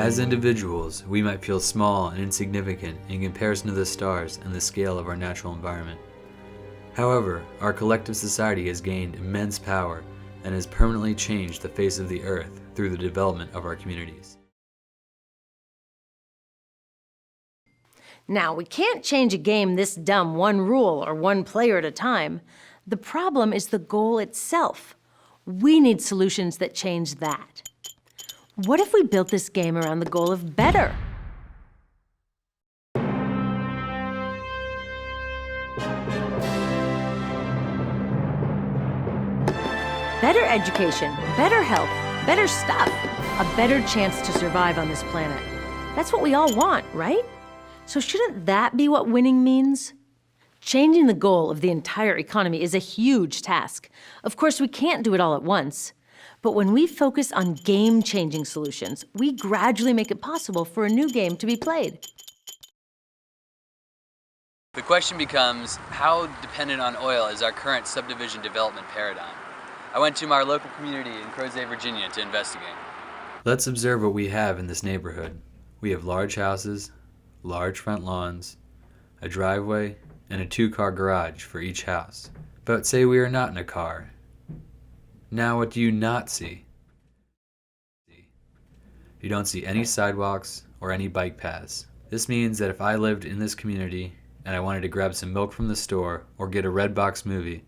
As individuals, we might feel small and insignificant in comparison to the stars and the scale of our natural environment. However, our collective society has gained immense power and has permanently changed the face of the earth through the development of our communities. Now, we can't change a game this dumb one rule or one player at a time. The problem is the goal itself. We need solutions that change that. What if we built this game around the goal of better? Better education, better health, better stuff, a better chance to survive on this planet. That's what we all want, right? So shouldn't that be what winning means? Changing the goal of the entire economy is a huge task. Of course, we can't do it all at once. But when we focus on game-changing solutions, we gradually make it possible for a new game to be played. The question becomes, how dependent on oil is our current subdivision development paradigm? I went to my local community in Crozet, Virginia to investigate. Let's observe what we have in this neighborhood. We have large houses, large front lawns, a driveway, and a 2-car garage for each house. But say we are not in a car. Now what do you not see? You don't see any sidewalks or any bike paths. This means that if I lived in this community and I wanted to grab some milk from the store or get a Redbox movie,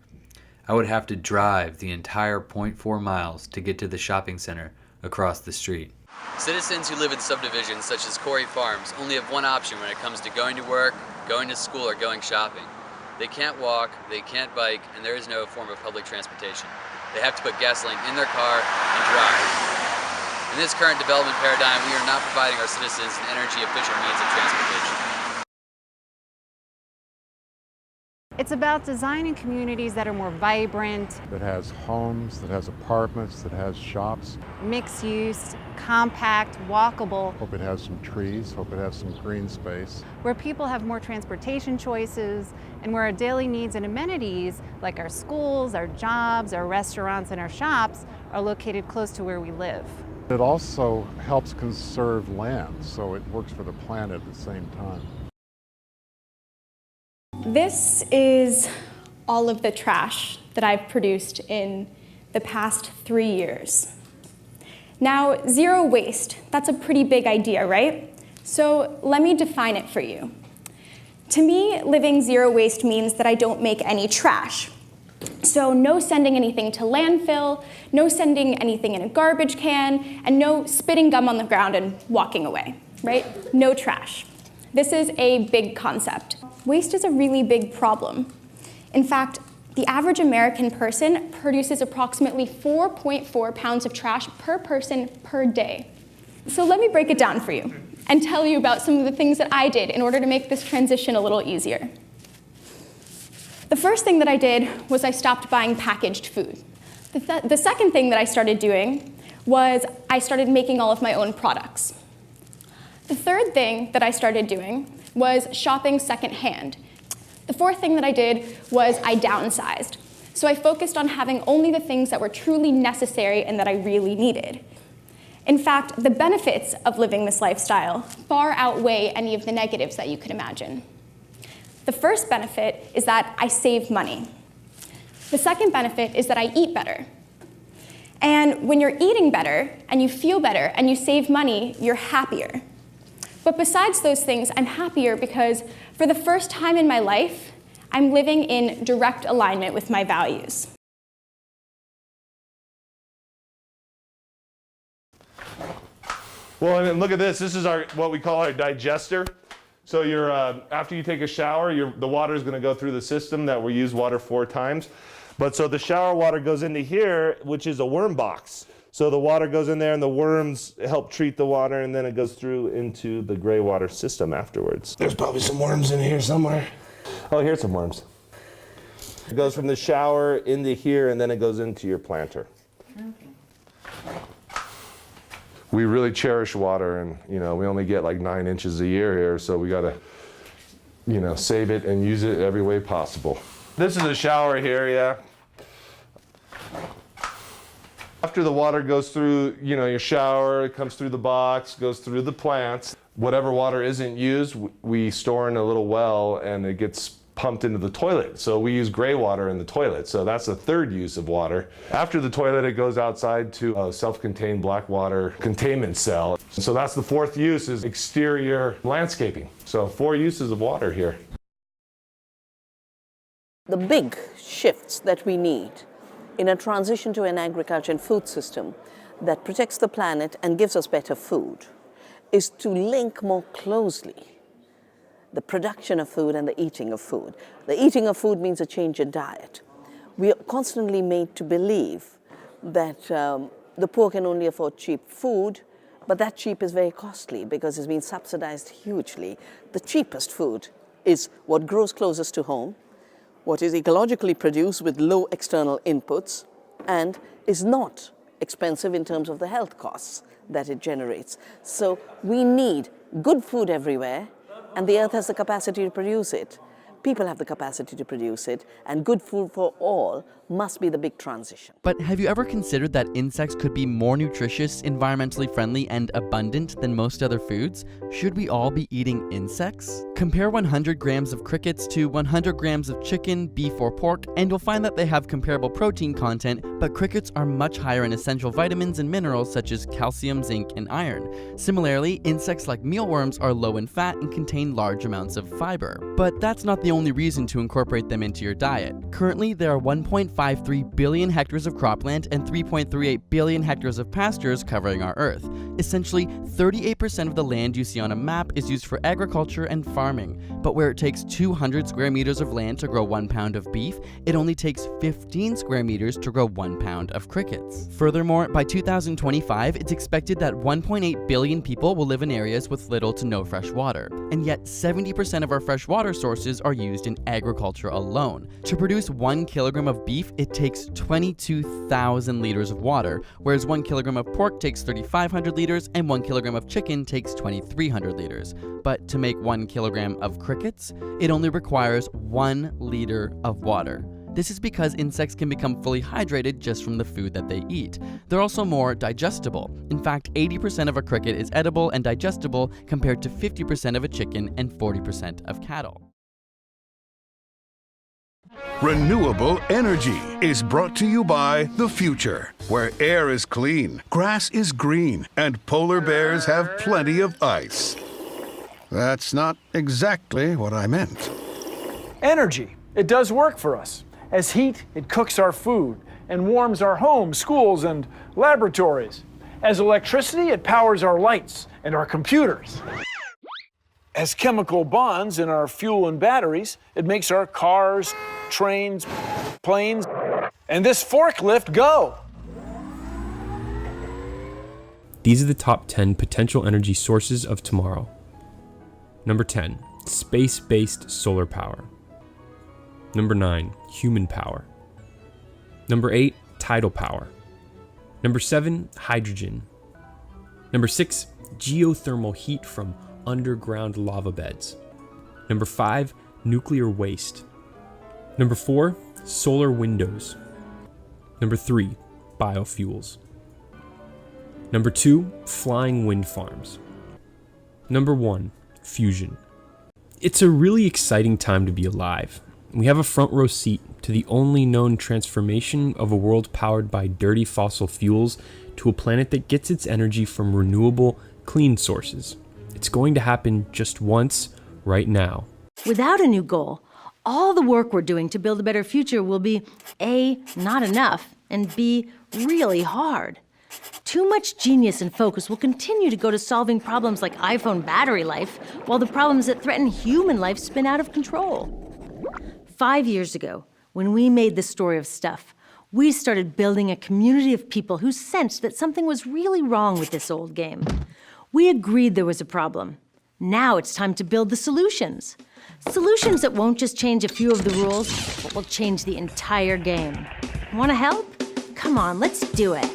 I would have to drive the entire 0.4 miles to get to the shopping center across the street. Citizens who live in subdivisions such as Corey Farms only have one option when it comes to going to work, going to school, or going shopping. They can't walk, they can't bike, and there is no form of public transportation. They have to put gasoline in their car and drive. In this current development paradigm, we are not providing our citizens an energy-efficient means of transportation. It's about designing communities that are more vibrant, that has homes, that has apartments, that has shops. mixed use, compact, walkable, Hope it has some trees, hope it has some green space. where people have more transportation choices and where our daily needs and amenities, like our schools, our jobs, our restaurants, and our shops, are located close to where we live. It also helps conserve land, so it works for the planet at the same time. This is all of the trash that I've produced in the past 3 years. Now, zero waste, that's a pretty big idea, right? So let me define it for you. To me, living zero waste means that I don't make any trash. So no sending anything to landfill, no sending anything in a garbage can, and no spitting gum on the ground and walking away, right? No trash. This is a big concept. Waste is a really big problem. In fact, the average American person produces approximately 4.4 pounds of trash per person per day. So let me break it down for you and tell you about some of the things that I did in order to make this transition a little easier. The first thing that I did was I stopped buying packaged food. The second thing that I started doing was I started making all of my own products. The third thing that I started doing was shopping secondhand. The fourth thing that I did was I downsized. So I focused on having only the things that were truly necessary and that I really needed. In fact, the benefits of living this lifestyle far outweigh any of the negatives that you could imagine. The first benefit is that I save money. The second benefit is that I eat better. And when you're eating better, and you feel better, and you save money, you're happier. But besides those things, I'm happier because for the first time in my life, I'm living in direct alignment with my values. Well, and look at this. This is our what we call our digester. So you're after you take a shower, the water is going to go through the system that we use water 4 times. But so the shower water goes into here, which is a worm box. So the water goes in there and the worms help treat the water, and then it goes through into the gray water system afterwards. There's probably some worms in here somewhere. Oh, here's some worms. It goes from the shower into here, and then it goes into your planter. Okay. We really cherish water, and we only get like 9 inches a year here, so we gotta save it and use it every way possible. This is a shower here, yeah. after the water goes through, your shower, it comes through the box, goes through the plants. Whatever water isn't used, we store in a little well and it gets pumped into the toilet. So we use gray water in the toilet. So that's the third use of water. After the toilet, it goes outside to a self-contained black water containment cell. So that's the fourth use, is exterior landscaping. So 4 uses of water here. The big shifts that we need in a transition to an agriculture and food system that protects the planet and gives us better food is to link more closely the production of food and the eating of food. The eating of food means a change in diet. We are constantly made to believe that the poor can only afford cheap food, but that cheap is very costly because it's been subsidized hugely. The cheapest food is what grows closest to home, what is ecologically produced with low external inputs, and is not expensive in terms of the health costs that it generates. So we need good food everywhere, and the earth has the capacity to produce it. People have the capacity to produce it, and good food for all must be the big transition. But have you ever considered that insects could be more nutritious, environmentally friendly, and abundant than most other foods? Should we all be eating insects? Compare 100 grams of crickets to 100 grams of chicken, beef, or pork, and you'll find that they have comparable protein content, but crickets are much higher in essential vitamins and minerals such as calcium, zinc, and iron. Similarly, insects like mealworms are low in fat and contain large amounts of fiber. But that's not the only reason to incorporate them into your diet. Currently, there are 1.53 billion hectares of cropland and 3.38 billion hectares of pastures covering our Earth. Essentially, 38% of the land you see on a map is used for agriculture and farming. But where it takes 200 square meters of land to grow 1 pound of beef, it only takes 15 square meters to grow 1 pound of crickets. Furthermore, by 2025, it's expected that 1.8 billion people will live in areas with little to no fresh water. And yet, 70% of our fresh water sources are used in agriculture alone. To produce 1 kilogram of beef, it takes 22,000 liters of water, whereas 1 kilogram of pork takes 3,500 liters and 1 kilogram of chicken takes 2,300 liters. But to make 1 kilogram of crickets, it only requires 1 liter of water. This is because insects can become fully hydrated just from the food that they eat. They're also more digestible. In fact, 80% of a cricket is edible and digestible compared to 50% of a chicken and 40% of cattle. Renewable energy is brought to you by the future, where air is clean, grass is green, and polar bears have plenty of ice. That's not exactly what I meant. Energy. It does work for us. As heat, it cooks our food and warms our homes, schools, and laboratories. As electricity, it powers our lights and our computers. As chemical bonds in our fuel and batteries, it makes our cars, trains, planes, and this forklift go. These are the top 10 potential energy sources of tomorrow. Number 10, space-based solar power. Number 9, human power. Number 8, tidal power. Number 7, hydrogen. Number 6, geothermal heat from underground lava beds. Number 5, nuclear waste. Number 4, solar windows. Number 3, biofuels. Number 2, flying wind farms. Number 1, fusion. It's a really exciting time to be alive. We have a front row seat to the only known transformation of a world powered by dirty fossil fuels to a planet that gets its energy from renewable, clean sources. It's going to happen just once, right now. Without a new goal, all the work we're doing to build a better future will be A, not enough, and B, really hard. Too much genius and focus will continue to go to solving problems like iPhone battery life, while the problems that threaten human life spin out of control. 5 years ago, when we made the Story of Stuff, we started building a community of people who sensed that something was really wrong with this old game. We agreed there was a problem. Now it's time to build the solutions. Solutions that won't just change a few of the rules, but will change the entire game. Want to help? Come on, let's do it.